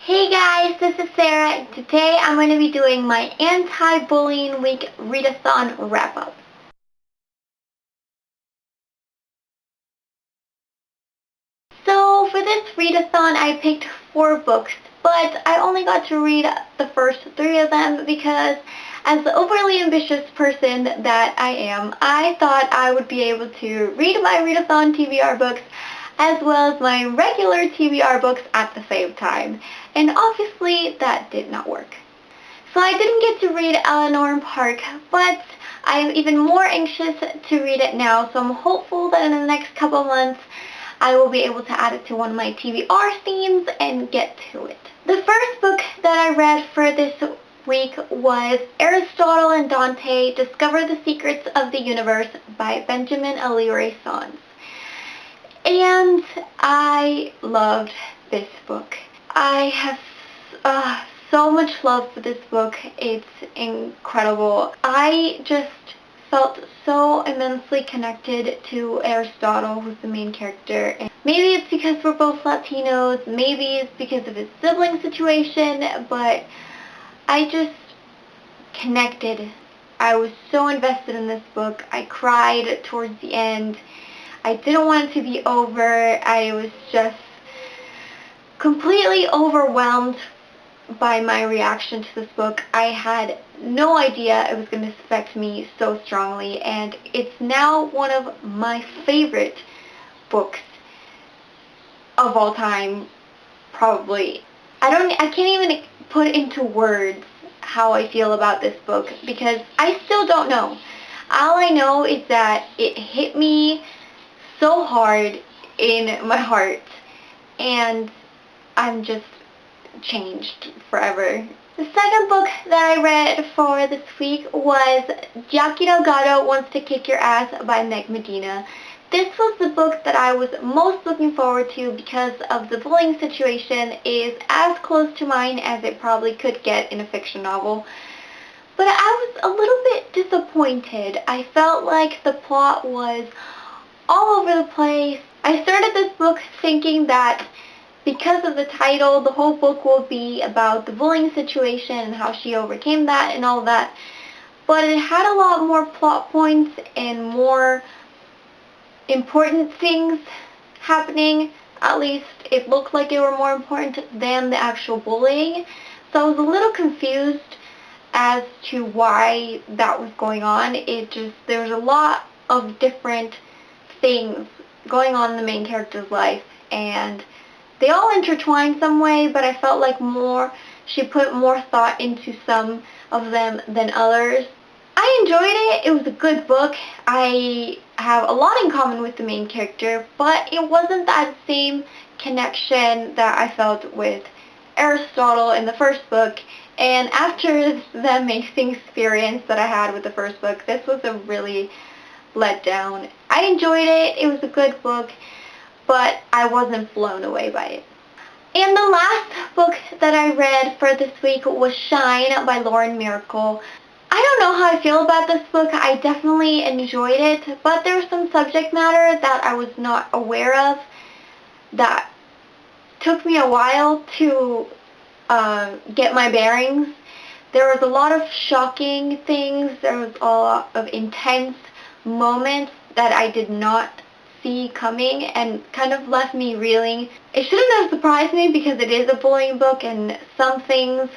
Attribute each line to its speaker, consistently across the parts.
Speaker 1: Hey guys, this is Sarah, and today I'm going to be doing my Anti-Bullying Week Read-A-Thon wrap-up. So for this read-a-thon, I picked 4 books, but I only got to read the first 3 of them because as the overly ambitious person that I am, I thought I would be able to read my read-a-thon TBR books as well as my regular TBR books at the same time. And obviously that did not work. So I didn't get to read Eleanor in Park, but I am even more anxious to read it now, so I'm hopeful that in the next couple of months I will be able to add it to one of my TBR themes and get to it. The first book that I read for this week was Aristotle and Dante Discover the Secrets of the Universe by Benjamin Alire Sons. And I loved this book. I have so much love for this book. It's incredible. I just felt so immensely connected to Aristotle, who's the main character. And maybe it's because we're both Latinos, maybe it's because of his sibling situation, but I just connected. I was so invested in this book. I cried towards the end. I didn't want it to be over. I was just completely overwhelmed by my reaction to this book. I had no idea it was going to affect me so strongly, and it's now one of my favorite books of all time, probably. I can't even put into words how I feel about this book because I still don't know. All I know is that it hit me so hard in my heart, and I'm just changed forever. The second book that I read for this week was Jackie Delgado Wants to Kick Your Ass by Meg Medina. This was the book that I was most looking forward to because of the bullying situation is as close to mine as it probably could get in a fiction novel. But I was a little bit disappointed. I felt like the plot was all over the place. I started this book thinking that because of the title, the whole book will be about the bullying situation and how she overcame that and all that. But it had a lot more plot points and more important things happening. At least it looked like they were more important than the actual bullying. So I was a little confused as to why that was going on. There was a lot of different things going on in the main character's life, and they all intertwine some way, but I felt like she put more thought into some of them than others. I enjoyed it. It was a good book. I have a lot in common with the main character, but it wasn't that same connection that I felt with Aristotle in the first book. And after the amazing experience that I had with the first book, this was a really letdown. I enjoyed it. It was a good book, but I wasn't blown away by it. And the last book that I read for this week was Shine by Lauren Miracle. I don't know how I feel about this book. I definitely enjoyed it, but there was some subject matter that I was not aware of that took me a while to get my bearings. There was a lot of shocking things. There was a lot of intense moments that I did not see coming and kind of left me reeling. It shouldn't have surprised me because it is a bullying book and some things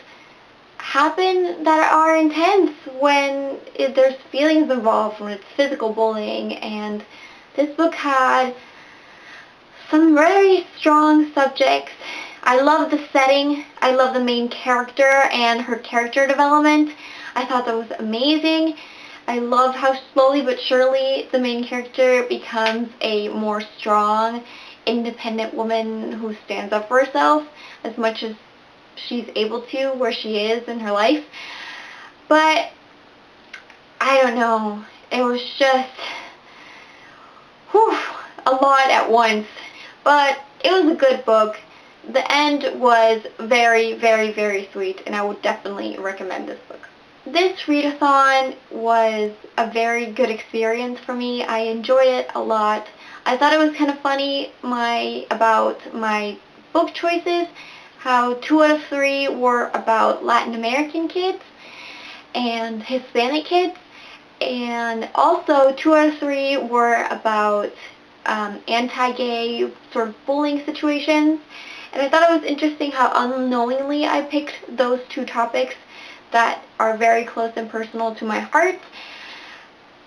Speaker 1: happen that are intense when there's feelings involved, when it's physical bullying, and this book had some very strong subjects. I love the setting. I love the main character and her character development. I thought that was amazing. I love how slowly but surely the main character becomes a more strong, independent woman who stands up for herself as much as she's able to where she is in her life. But I don't know. It was just a lot at once. But it was a good book. The end was very, very, very sweet, and I would definitely recommend this book. This read-a-thon was a very good experience for me. I enjoyed it a lot. I thought it was kind of funny about my book choices. how 2 out of 3 were about Latin American kids and Hispanic kids, and also 2 out of 3 were about anti-gay sort of bullying situations. And I thought it was interesting how unknowingly I picked those 2 topics that are very close and personal to my heart.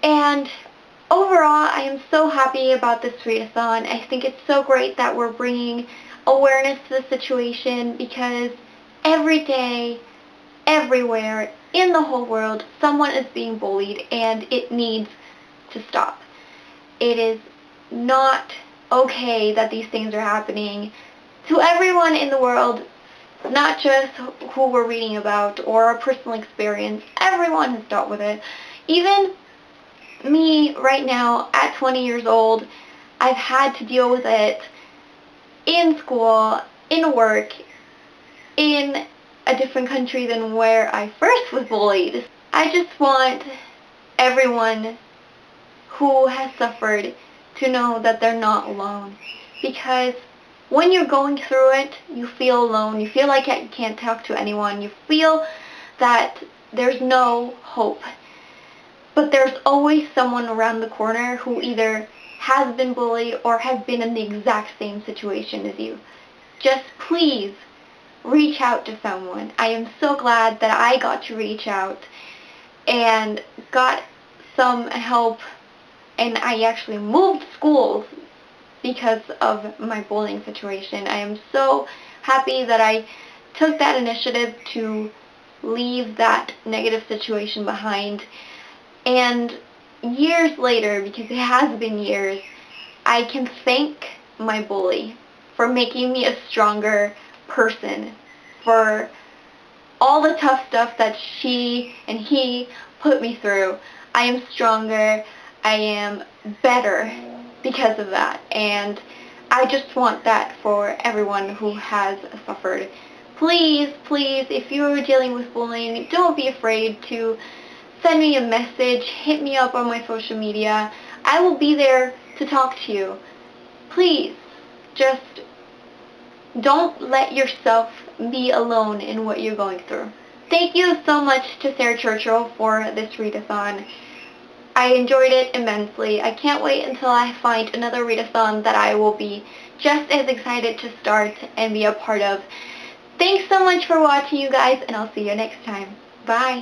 Speaker 1: And overall, I am so happy about this readathon. I think it's so great that we're bringing awareness to the situation, because every day, everywhere, in the whole world, someone is being bullied, and it needs to stop. It is not okay that these things are happening to everyone in the world, not just who we're reading about or our personal experience. Everyone has dealt with it. Even me right now at 20 years old, I've had to deal with it in school, in work, in a different country than where I first was bullied. I just want everyone who has suffered to know that they're not alone, because when you're going through it, you feel alone, you feel like you can't talk to anyone, you feel that there's no hope. But there's always someone around the corner who either has been bullied or has been in the exact same situation as you. Just please reach out to someone. I am so glad that I got to reach out and got some help, and I actually moved schools because of my bullying situation. I am so happy that I took that initiative to leave that negative situation behind. And years later, because it has been years, I can thank my bully for making me a stronger person, for all the tough stuff that she and he put me through. I am stronger, I am better because of that, and I just want that for everyone who has suffered. Please, please, if you're dealing with bullying, don't be afraid to send me a message, hit me up on my social media. I will be there to talk to you. Please, just don't let yourself be alone in what you're going through. Thank you so much to Sarah Churchill for this readathon. I enjoyed it immensely. I can't wait until I find another readathon that I will be just as excited to start and be a part of. Thanks so much for watching, you guys, and I'll see you next time. Bye.